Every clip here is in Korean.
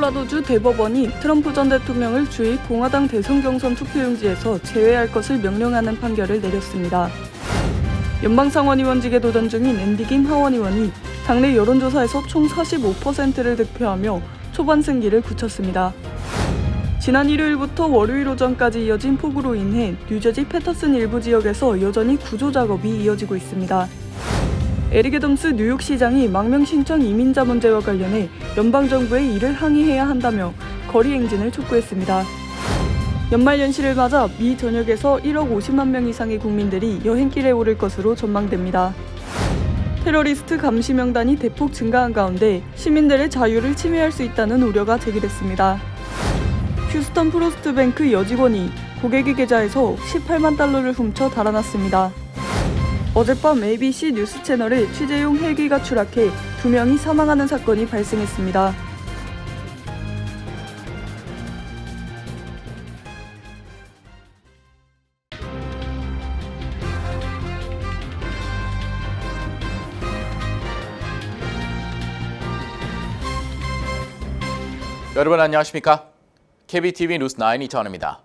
콜로라도주 대법원이 트럼프 전 대통령을 주의 공화당 대선 경선 투표용지에서 제외할 것을 명령하는 판결을 내렸습니다. 연방상원의원직에 도전 중인 앤디 김 하원의원이 당내 여론조사에서 총 45%를 득표하며 초반 승기를 굳혔습니다. 지난 일요일부터 월요일 오전까지 이어진 폭우로 인해 뉴저지 패터슨 일부 지역에서 여전히 구조 작업이 이어지고 있습니다. 에릭 애덤스 뉴욕시장이 망명 신청 이민자 문제와 관련해 연방정부에 이를 항의해야 한다며 거리 행진을 촉구했습니다. 연말 연시를 맞아 미 전역에서 1억 50만 명 이상의 국민들이 여행길에 오를 것으로 전망됩니다. 테러리스트 감시 명단이 대폭 증가한 가운데 시민들의 자유를 침해할 수 있다는 우려가 제기됐습니다. 휴스턴 프로스트뱅크 여직원이 고객의 계좌에서 18만 달러를 훔쳐 달아났습니다. 어젯밤 ABC 뉴스 채널에 취재용 헬기가 추락해 2명이 사망하는 사건이 발생했습니다. 여러분 안녕하십니까? KBTV 뉴스9 이차원입니다.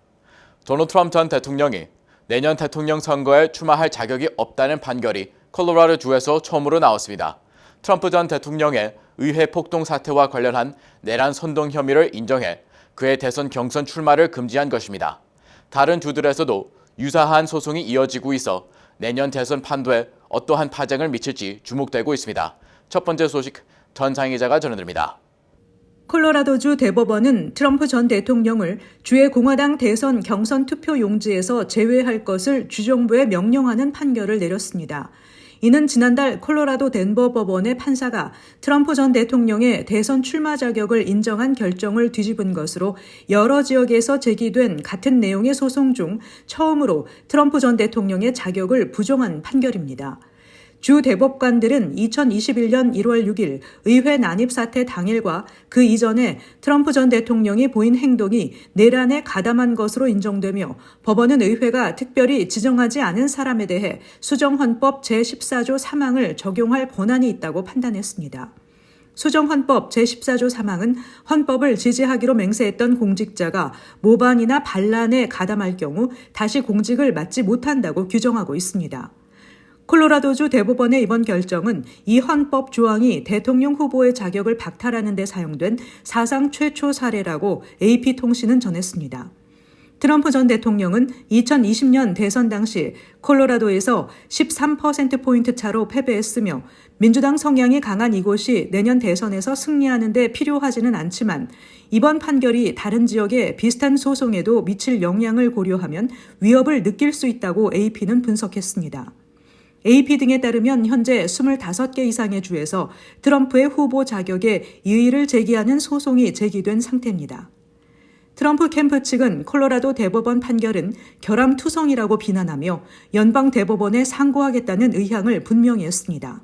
도널드 트럼프 전 대통령이 내년 대통령 선거에 출마할 자격이 없다는 판결이 콜로라도주에서 처음으로 나왔습니다. 트럼프 전 대통령의 의회 폭동 사태와 관련한 내란 선동 혐의를 인정해 그의 대선 경선 출마를 금지한 것입니다. 다른 주들에서도 유사한 소송이 이어지고 있어 내년 대선 판도에 어떠한 파장을 미칠지 주목되고 있습니다. 첫 번째 소식 전상희 기자가 전해드립니다. 콜로라도주 대법원은 트럼프 전 대통령을 주의 공화당 대선 경선 투표 용지에서 제외할 것을 주정부에 명령하는 판결을 내렸습니다. 이는 지난달 콜로라도 덴버 법원의 판사가 트럼프 전 대통령의 대선 출마 자격을 인정한 결정을 뒤집은 것으로 여러 지역에서 제기된 같은 내용의 소송 중 처음으로 트럼프 전 대통령의 자격을 부정한 판결입니다. 주 대법관들은 2021년 1월 6일 의회 난입 사태 당일과 그 이전에 트럼프 전 대통령이 보인 행동이 내란에 가담한 것으로 인정되며 법원은 의회가 특별히 지정하지 않은 사람에 대해 수정헌법 제14조 3항을 적용할 권한이 있다고 판단했습니다. 수정헌법 제14조 3항은 헌법을 지지하기로 맹세했던 공직자가 모반이나 반란에 가담할 경우 다시 공직을 맡지 못한다고 규정하고 있습니다. 콜로라도주 대법원의 이번 결정은 이 헌법 조항이 대통령 후보의 자격을 박탈하는 데 사용된 사상 최초 사례라고 AP통신은 전했습니다. 트럼프 전 대통령은 2020년 대선 당시 콜로라도에서 13%포인트 차로 패배했으며 민주당 성향이 강한 이곳이 내년 대선에서 승리하는 데 필요하지는 않지만 이번 판결이 다른 지역의 비슷한 소송에도 미칠 영향을 고려하면 위협을 느낄 수 있다고 AP는 분석했습니다. AP 등에 따르면 현재 25개 이상의 주에서 트럼프의 후보 자격에 이의를 제기하는 소송이 제기된 상태입니다. 트럼프 캠프 측은 콜로라도 대법원 판결은 결함투성이라고 비난하며 연방 대법원에 상고하겠다는 의향을 분명히 했습니다.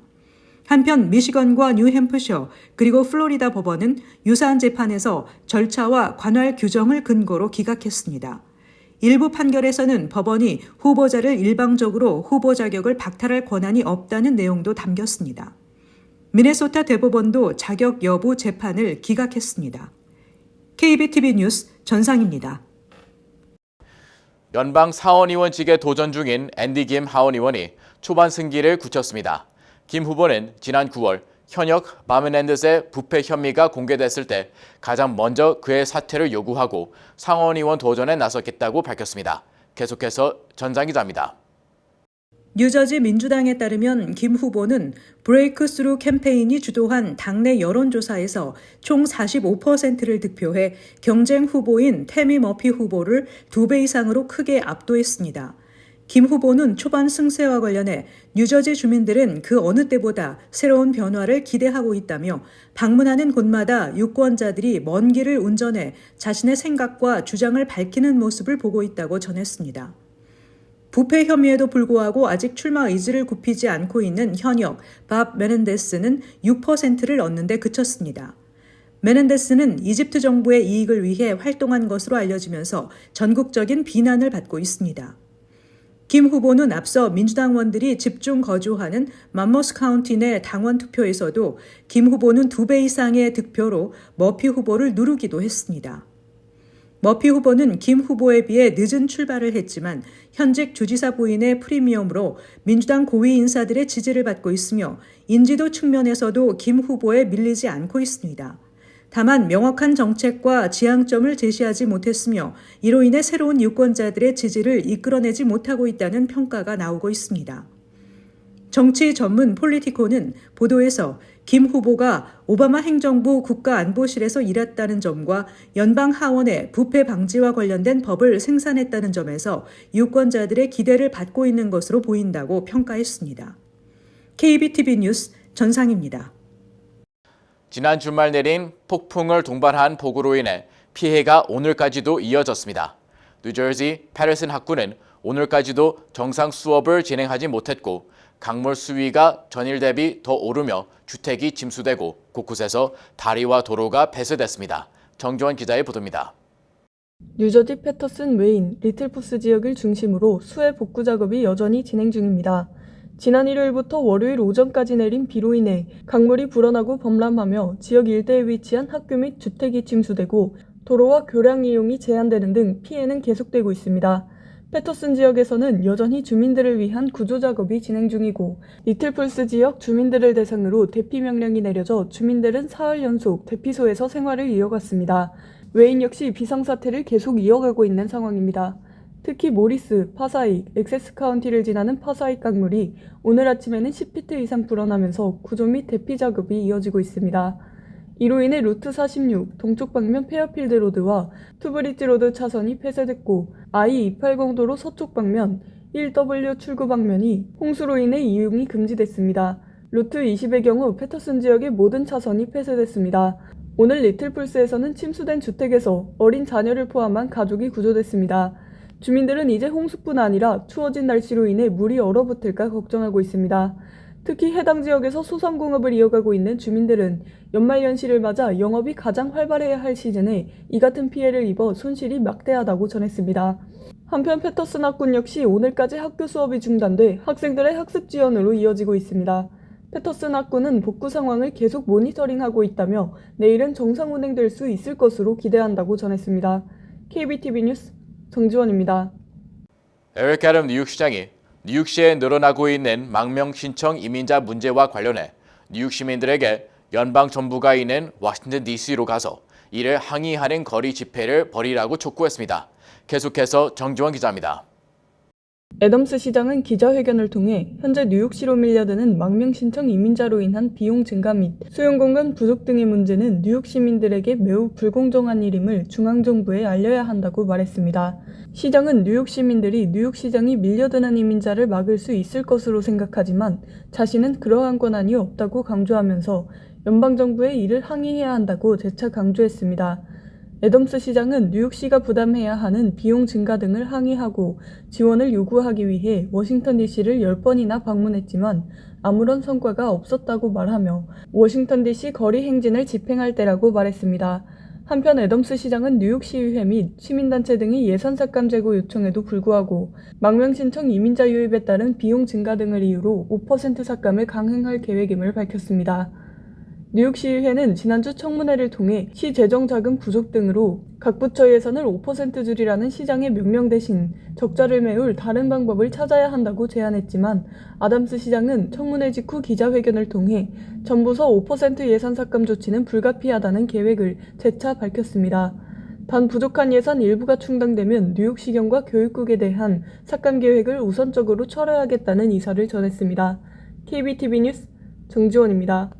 한편 미시건과 뉴햄프셔 그리고 플로리다 법원은 유사한 재판에서 절차와 관할 규정을 근거로 기각했습니다. 일부 판결에서는 법원이 후보자를 일방적으로 후보 자격을 박탈할 권한이 없다는 내용도 담겼습니다. 미네소타 대법원도 자격 여부 재판을 기각했습니다. KBTV 뉴스 전상입니다. 연방 사원의원직에 도전 중인 앤디 김 하원의원이 초반 승기를 굳혔습니다. 김 후보는 지난 9월 현역 바메넨데스의 부패 혐의가 공개됐을 때 가장 먼저 그의 사퇴를 요구하고 상원의원 도전에 나섰겠다고 밝혔습니다. 계속해서 전장 기자입니다. 뉴저지 민주당에 따르면 김 후보는 브레이크 스루 캠페인이 주도한 당내 여론조사에서 총 45%를 득표해 경쟁 후보인 태미 머피 후보를 2배 이상으로 크게 압도했습니다. 김 후보는 초반 승세와 관련해 뉴저지 주민들은 그 어느 때보다 새로운 변화를 기대하고 있다며 방문하는 곳마다 유권자들이 먼 길을 운전해 자신의 생각과 주장을 밝히는 모습을 보고 있다고 전했습니다. 부패 혐의에도 불구하고 아직 출마 의지를 굽히지 않고 있는 현역 밥 메넨데스는 6%를 얻는 데 그쳤습니다. 메넨데스는 이집트 정부의 이익을 위해 활동한 것으로 알려지면서 전국적인 비난을 받고 있습니다. 김 후보는 앞서 민주당원들이 집중 거주하는 맘모스 카운티 내 당원 투표에서도 김 후보는 2배 이상의 득표로 머피 후보를 누르기도 했습니다. 머피 후보는 김 후보에 비해 늦은 출발을 했지만 현직 주지사 부인의 프리미엄으로 민주당 고위 인사들의 지지를 받고 있으며 인지도 측면에서도 김 후보에 밀리지 않고 있습니다. 다만 명확한 정책과 지향점을 제시하지 못했으며 이로 인해 새로운 유권자들의 지지를 이끌어내지 못하고 있다는 평가가 나오고 있습니다. 정치 전문 폴리티코는 보도에서 김 후보가 오바마 행정부 국가안보실에서 일했다는 점과 연방 하원의 부패 방지와 관련된 법을 생산했다는 점에서 유권자들의 기대를 받고 있는 것으로 보인다고 평가했습니다. KBTV 뉴스 전상입니다. 지난 주말 내린 폭풍을 동반한 폭우로 인해 피해가 오늘까지도 이어졌습니다. 뉴저지 패터슨 학구는 오늘까지도 정상 수업을 진행하지 못했고 강물 수위가 전일 대비 더 오르며 주택이 침수되고 곳곳에서 다리와 도로가 폐쇄됐습니다. 정주원 기자의 보도입니다. 뉴저지 패터슨, 웨인, 리틀푸스 지역을 중심으로 수해 복구 작업이 여전히 진행 중입니다. 지난 일요일부터 월요일 오전까지 내린 비로 인해 강물이 불어나고 범람하며 지역 일대에 위치한 학교 및 주택이 침수되고 도로와 교량 이용이 제한되는 등 피해는 계속되고 있습니다. 패터슨 지역에서는 여전히 주민들을 위한 구조 작업이 진행 중이고 리틀풀스 지역 주민들을 대상으로 대피 명령이 내려져 주민들은 사흘 연속 대피소에서 생활을 이어갔습니다. 웨인 역시 비상사태를 계속 이어가고 있는 상황입니다. 특히 모리스, 파사익, 엑세스 카운티를 지나는 파사익 강물이 오늘 아침에는 10피트 이상 불어나면서 구조 및 대피 작업이 이어지고 있습니다. 이로 인해 루트 46 동쪽 방면 페어필드 로드와 투브리지 로드 차선이 폐쇄됐고 I-280도로 서쪽 방면 1W 출구 방면이 홍수로 인해 이용이 금지됐습니다. 루트 20의 경우 패터슨 지역의 모든 차선이 폐쇄됐습니다. 오늘 리틀풀스에서는 침수된 주택에서 어린 자녀를 포함한 가족이 구조됐습니다. 주민들은 이제 홍수뿐 아니라 추워진 날씨로 인해 물이 얼어붙을까 걱정하고 있습니다. 특히 해당 지역에서 소상공업을 이어가고 있는 주민들은 연말연시를 맞아 영업이 가장 활발해야 할 시즌에 이 같은 피해를 입어 손실이 막대하다고 전했습니다. 한편 패터슨 학군 역시 오늘까지 학교 수업이 중단돼 학생들의 학습 지연으로 이어지고 있습니다. 패터슨 학군은 복구 상황을 계속 모니터링하고 있다며 내일은 정상 운행될 수 있을 것으로 기대한다고 전했습니다. KBTV 뉴스 정지원입니다. 에릭 애덤 뉴욕시장이 뉴욕시에 늘어나고 있는 망명 신청 이민자 문제와 관련해 뉴욕 시민들에게 연방 정부가 있는 워싱턴 DC로 가서 이를 항의하는 거리 집회를 벌이라고 촉구했습니다. 계속해서 정지원 기자입니다. 애덤스 시장은 기자회견을 통해 현재 뉴욕시로 밀려드는 망명 신청 이민자로 인한 비용 증가 및 수용 공간 부족 등의 문제는 뉴욕 시민들에게 매우 불공정한 일임을 중앙정부에 알려야 한다고 말했습니다. 시장은 뉴욕 시민들이 뉴욕시장이 밀려드는 이민자를 막을 수 있을 것으로 생각하지만 자신은 그러한 권한이 없다고 강조하면서 연방정부에 이를 항의해야 한다고 재차 강조했습니다. 애덤스 시장은 뉴욕시가 부담해야 하는 비용 증가 등을 항의하고 지원을 요구하기 위해 워싱턴 DC를 10번이나 방문했지만 아무런 성과가 없었다고 말하며 워싱턴 DC 거리 행진을 집행할 때라고 말했습니다. 한편 애덤스 시장은 뉴욕시의회 및 시민단체 등이 예산 삭감 제고 요청에도 불구하고 망명 신청 이민자 유입에 따른 비용 증가 등을 이유로 5% 삭감을 강행할 계획임을 밝혔습니다. 뉴욕시의회는 지난주 청문회를 통해 시 재정자금 부족 등으로 각 부처 예산을 5% 줄이라는 시장의 명령 대신 적자를 메울 다른 방법을 찾아야 한다고 제안했지만 아담스 시장은 청문회 직후 기자회견을 통해 정부서 5% 예산 삭감 조치는 불가피하다는 계획을 재차 밝혔습니다. 단 부족한 예산 일부가 충당되면 뉴욕시경과 교육국에 대한 삭감 계획을 우선적으로 철회하겠다는 이사를 전했습니다. KBTV 뉴스 정지원입니다.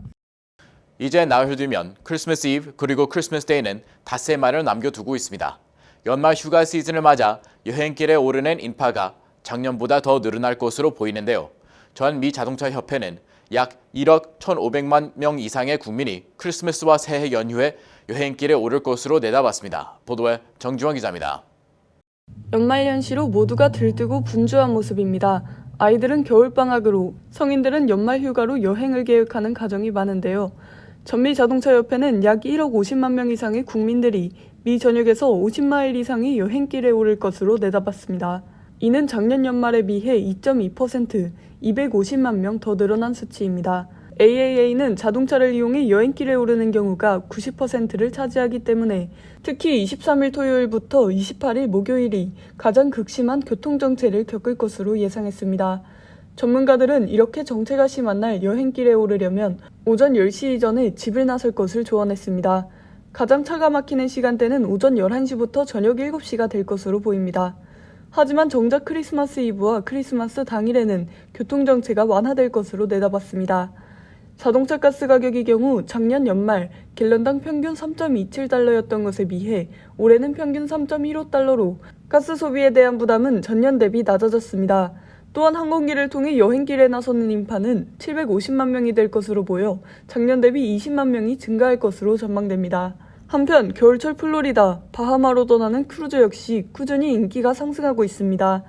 이제 나흘 뒤면 크리스마스 이브 그리고 크리스마스 데이는 닷새만을 남겨두고 있습니다. 연말 휴가 시즌을 맞아 여행길에 오르는 인파가 작년보다 더 늘어날 것으로 보이는데요. 전 미 자동차 협회는 약 1억 1,500만 명 이상의 국민이 크리스마스와 새해 연휴에 여행길에 오를 것으로 내다봤습니다. 보도에 정주원 기자입니다. 연말연시로 모두가 들뜨고 분주한 모습입니다. 아이들은 겨울방학으로, 성인들은 연말휴가로 여행을 계획하는 가정이 많은데요. 전미 자동차협회는 약 1억 50만 명 이상의 국민들이 미 전역에서 50마일 이상의 여행길에 오를 것으로 내다봤습니다. 이는 작년 연말에 비해 2.2%, 250만 명 더 늘어난 수치입니다. AAA는 자동차를 이용해 여행길에 오르는 경우가 90%를 차지하기 때문에 특히 23일 토요일부터 28일 목요일이 가장 극심한 교통정체를 겪을 것으로 예상했습니다. 전문가들은 이렇게 정체가 심한 날 여행길에 오르려면 오전 10시 이전에 집을 나설 것을 조언했습니다. 가장 차가 막히는 시간대는 오전 11시부터 저녁 7시가 될 것으로 보입니다. 하지만 정작 크리스마스 이브와 크리스마스 당일에는 교통정체가 완화될 것으로 내다봤습니다. 자동차 가스 가격의 경우 작년 연말 갤런당 평균 3.27달러였던 것에 비해 올해는 평균 3.15달러로 가스 소비에 대한 부담은 전년 대비 낮아졌습니다. 또한 항공기를 통해 여행길에 나서는 인파는 750만 명이 될 것으로 보여 작년 대비 20만 명이 증가할 것으로 전망됩니다. 한편 겨울철 플로리다, 바하마로 떠나는 크루즈 역시 꾸준히 인기가 상승하고 있습니다.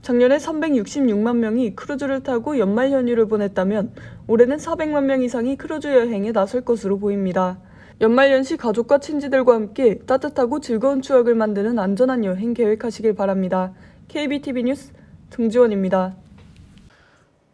작년에 366만 명이 크루즈를 타고 연말 연휴를 보냈다면 올해는 400만 명 이상이 크루즈 여행에 나설 것으로 보입니다. 연말 연시 가족과 친지들과 함께 따뜻하고 즐거운 추억을 만드는 안전한 여행 계획하시길 바랍니다. KBTV 뉴스 등지원입니다.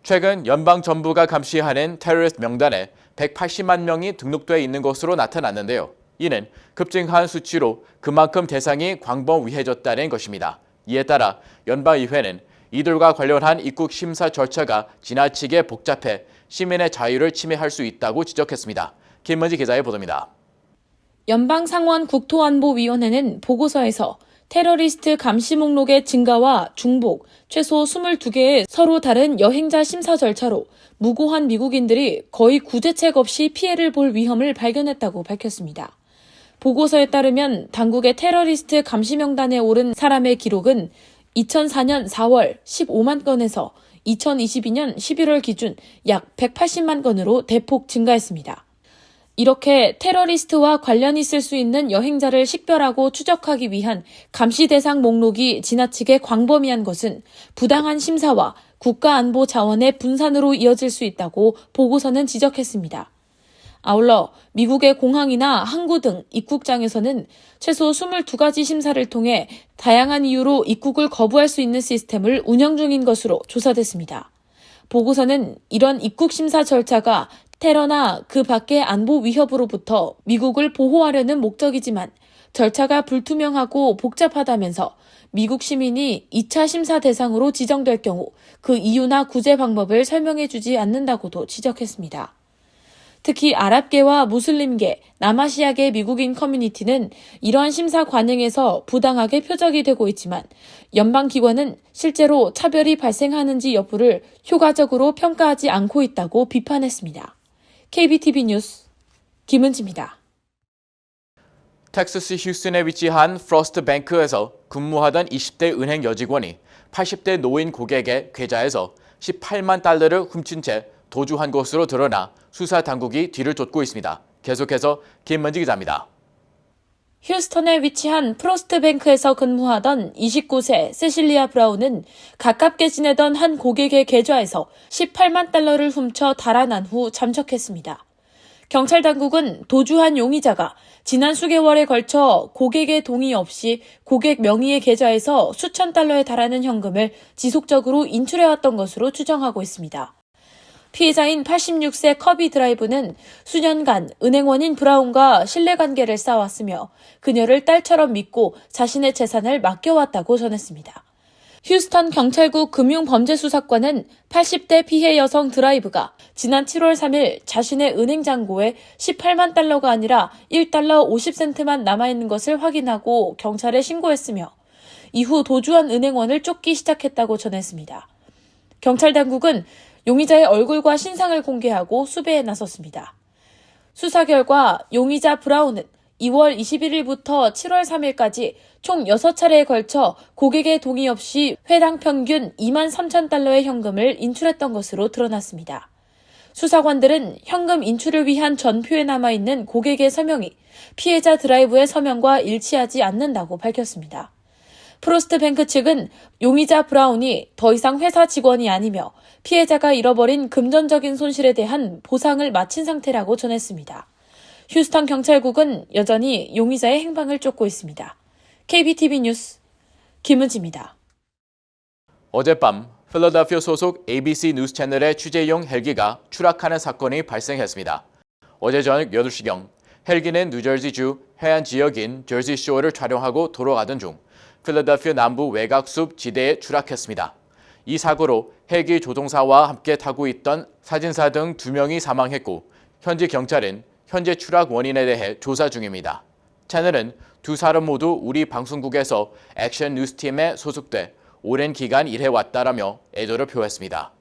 최근 연방정부가 감시하는 테러리스트 명단에 180만 명이 등록돼 있는 것으로 나타났는데요. 이는 급증한 수치로 그만큼 대상이 광범위해졌다는 것입니다. 이에 따라 연방의회는 이들과 관련한 입국 심사 절차가 지나치게 복잡해 시민의 자유를 침해할 수 있다고 지적했습니다. 김문지 기자의 보도입니다. 연방상원 국토안보위원회는 보고서에서 테러리스트 감시 목록의 증가와 중복, 최소 22개의 서로 다른 여행자 심사 절차로 무고한 미국인들이 거의 구제책 없이 피해를 볼 위험을 발견했다고 밝혔습니다. 보고서에 따르면 당국의 테러리스트 감시 명단에 오른 사람의 기록은 2004년 4월 15만 건에서 2022년 11월 기준 약 180만 건으로 대폭 증가했습니다. 이렇게 테러리스트와 관련이 있을 수 있는 여행자를 식별하고 추적하기 위한 감시 대상 목록이 지나치게 광범위한 것은 부당한 심사와 국가안보 자원의 분산으로 이어질 수 있다고 보고서는 지적했습니다. 아울러 미국의 공항이나 항구 등 입국장에서는 최소 22가지 심사를 통해 다양한 이유로 입국을 거부할 수 있는 시스템을 운영 중인 것으로 조사됐습니다. 보고서는 이런 입국 심사 절차가 테러나 그 밖의 안보 위협으로부터 미국을 보호하려는 목적이지만 절차가 불투명하고 복잡하다면서 미국 시민이 2차 심사 대상으로 지정될 경우 그 이유나 구제 방법을 설명해주지 않는다고도 지적했습니다. 특히 아랍계와 무슬림계, 남아시아계 미국인 커뮤니티는 이러한 심사 관행에서 부당하게 표적이 되고 있지만 연방기관은 실제로 차별이 발생하는지 여부를 효과적으로 평가하지 않고 있다고 비판했습니다. KBTV 뉴스 김은지입니다. 텍사스 휴스턴에 위치한 프로스트 뱅크에서 근무하던 20대 은행 여직원이 80대 노인 고객의 계좌에서 18만 달러를 훔친 채 도주한 것으로 드러나 수사 당국이 뒤를 쫓고 있습니다. 계속해서 김문지 기자입니다. 휴스턴에 위치한 프로스트뱅크에서 근무하던 29세 세실리아 브라운은 가깝게 지내던 한 고객의 계좌에서 18만 달러를 훔쳐 달아난 후 잠적했습니다. 경찰 당국은 도주한 용의자가 지난 수개월에 걸쳐 고객의 동의 없이 고객 명의의 계좌에서 수천 달러에 달하는 현금을 지속적으로 인출해왔던 것으로 추정하고 있습니다. 피해자인 86세 커비 드라이브는 수년간 은행원인 브라운과 신뢰관계를 쌓아왔으며 그녀를 딸처럼 믿고 자신의 재산을 맡겨왔다고 전했습니다. 휴스턴 경찰국 금융범죄수사과는 80대 피해 여성 드라이브가 지난 7월 3일 자신의 은행 잔고에 18만 달러가 아니라 1달러 50센트만 남아있는 것을 확인하고 경찰에 신고했으며 이후 도주한 은행원을 쫓기 시작했다고 전했습니다. 경찰 당국은 용의자의 얼굴과 신상을 공개하고 수배에 나섰습니다. 수사 결과 용의자 브라운은 2월 21일부터 7월 3일까지 총 6차례에 걸쳐 고객의 동의 없이 회당 평균 2만 3천 달러의 현금을 인출했던 것으로 드러났습니다. 수사관들은 현금 인출을 위한 전표에 남아있는 고객의 서명이 피해자 드라이브의 서명과 일치하지 않는다고 밝혔습니다. 프로스트뱅크 측은 용의자 브라운이 더 이상 회사 직원이 아니며 피해자가 잃어버린 금전적인 손실에 대한 보상을 마친 상태라고 전했습니다. 휴스턴 경찰국은 여전히 용의자의 행방을 쫓고 있습니다. KBTV 뉴스 김은지입니다. 어젯밤 필라델피아 소속 ABC 뉴스 채널의 취재용 헬기가 추락하는 사건이 발생했습니다. 어제 저녁 8시경 헬기는 뉴저지주 해안 지역인 저지쇼를 촬영하고 돌아가던 중 필라델피아 남부 외곽숲 지대에 추락했습니다. 이 사고로 헬기 조종사와 함께 타고 있던 사진사 등 2명이 사망했고 현지 경찰은 현재 추락 원인에 대해 조사 중입니다. 채널은 두 사람 모두 우리 방송국에서 액션 뉴스팀에 소속돼 오랜 기간 일해왔다라며 애도를 표했습니다.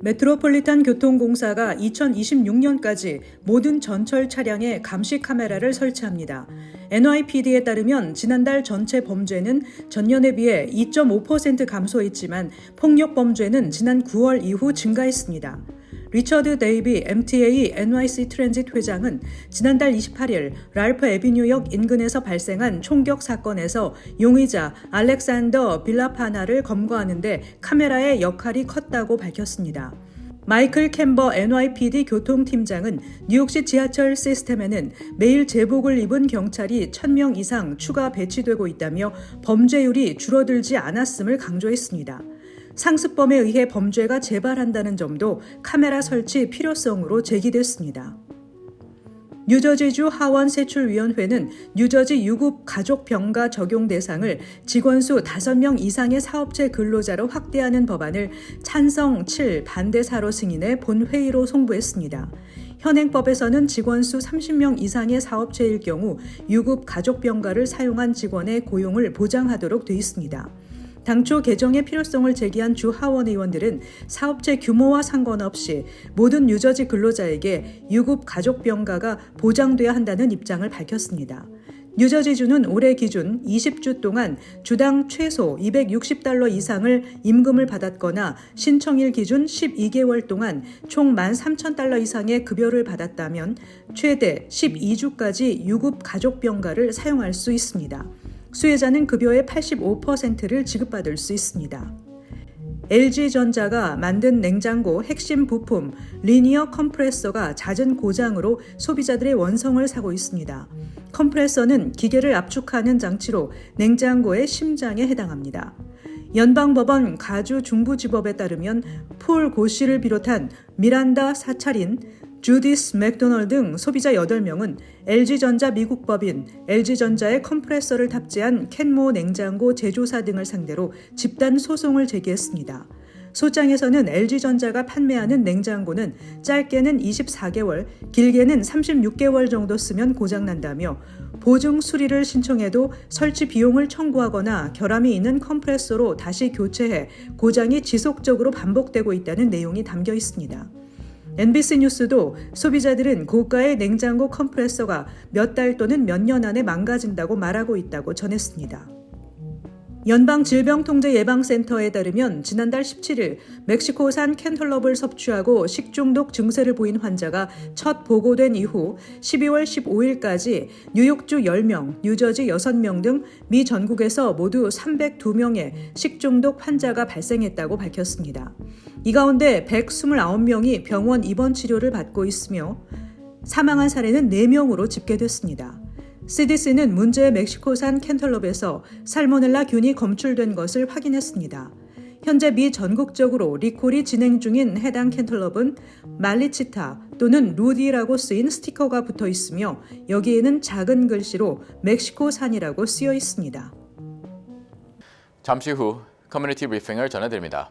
메트로폴리탄 교통공사가 2026년까지 모든 전철 차량에 감시 카메라를 설치합니다. NYPD에 따르면 지난달 전체 범죄는 전년에 비해 2.5% 감소했지만 폭력 범죄는 지난 9월 이후 증가했습니다. 리처드 데이비 MTA NYC 트랜짓 회장은 지난달 28일 랄프 애비뉴역 인근에서 발생한 총격 사건에서 용의자 알렉산더 빌라파나를 검거하는데 카메라의 역할이 컸다고 밝혔습니다. 마이클 캠버 NYPD 교통팀장은 뉴욕시 지하철 시스템에는 매일 제복을 입은 경찰이 1,000명 이상 추가 배치되고 있다며 범죄율이 줄어들지 않았음을 강조했습니다. 상습범에 의해 범죄가 재발한다는 점도 카메라 설치 필요성으로 제기됐습니다. 뉴저지주 하원세출위원회는 뉴저지 유급 가족병가 적용 대상을 직원수 5명 이상의 사업체 근로자로 확대하는 법안을 찬성 7, 반대 4로 승인해 본회의로 송부했습니다. 현행법에서는 직원수 30명 이상의 사업체일 경우 유급 가족병가를 사용한 직원의 고용을 보장하도록 돼 있습니다. 당초 개정의 필요성을 제기한 주 하원 의원들은 사업체 규모와 상관없이 모든 뉴저지 근로자에게 유급 가족병가가 보장돼야 한다는 입장을 밝혔습니다. 뉴저지주는 올해 기준 20주 동안 주당 최소 $260 이상을 임금을 받았거나 신청일 기준 12개월 동안 총 $13,000 이상의 급여를 받았다면 최대 12주까지 유급 가족병가를 사용할 수 있습니다. 수혜자는 급여의 85%를 지급받을 수 있습니다. LG전자가 만든 냉장고 핵심 부품 리니어 컴프레서가 잦은 고장으로 소비자들의 원성을 사고 있습니다. 컴프레서는 기계를 압축하는 장치로 냉장고의 심장에 해당합니다. 연방법원 가주 중부지법에 따르면 폴 고씨를 비롯한 미란다 사찰인, 주디스 맥도널드 등 소비자 8명은 LG전자 미국 법인 LG전자의 컴프레서를 탑재한 캔모 냉장고 제조사 등을 상대로 집단 소송을 제기했습니다. 소장에서는 LG전자가 판매하는 냉장고는 짧게는 24개월, 길게는 36개월 정도 쓰면 고장난다며 보증 수리를 신청해도 설치 비용을 청구하거나 결함이 있는 컴프레서로 다시 교체해 고장이 지속적으로 반복되고 있다는 내용이 담겨 있습니다. NBC 뉴스도 소비자들은 고가의 냉장고 컴프레서가 몇 달 또는 몇 년 안에 망가진다고 말하고 있다고 전했습니다. 연방질병통제예방센터에 따르면 지난달 17일 멕시코산 캔털럽을 섭취하고 식중독 증세를 보인 환자가 첫 보고된 이후 12월 15일까지 뉴욕주 10명, 뉴저지 6명 등 미 전국에서 모두 302명의 식중독 환자가 발생했다고 밝혔습니다. 이 가운데 129명이 병원 입원 치료를 받고 있으며 사망한 사례는 4명으로 집계됐습니다. CDC는 문제의 멕시코산 캔털럽에서 살모넬라 균이 검출된 것을 확인했습니다. 현재 미 전국적으로 리콜이 진행 중인 해당 캔털럽은 말리치타 또는 루디라고 쓰인 스티커가 붙어 있으며 여기에는 작은 글씨로 멕시코산이라고 쓰여 있습니다. 잠시 후 커뮤니티 브리핑을 전해드립니다.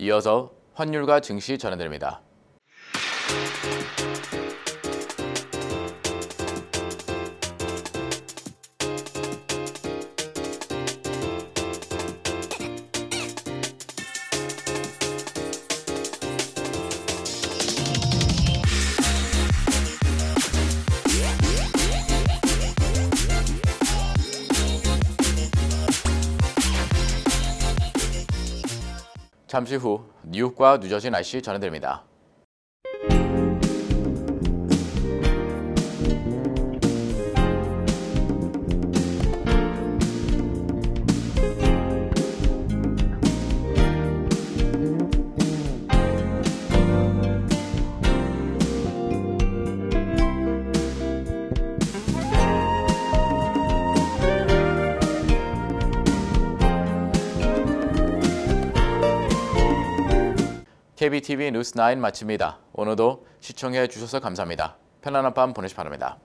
이어서 환율과 증시 전해드립니다. 잠시 후 뉴욕과 뉴저지 날씨 전해드립니다. KBTV 뉴스 9 마칩니다. 오늘도 시청해 주셔서 감사합니다. 편안한 밤 보내시 바랍니다.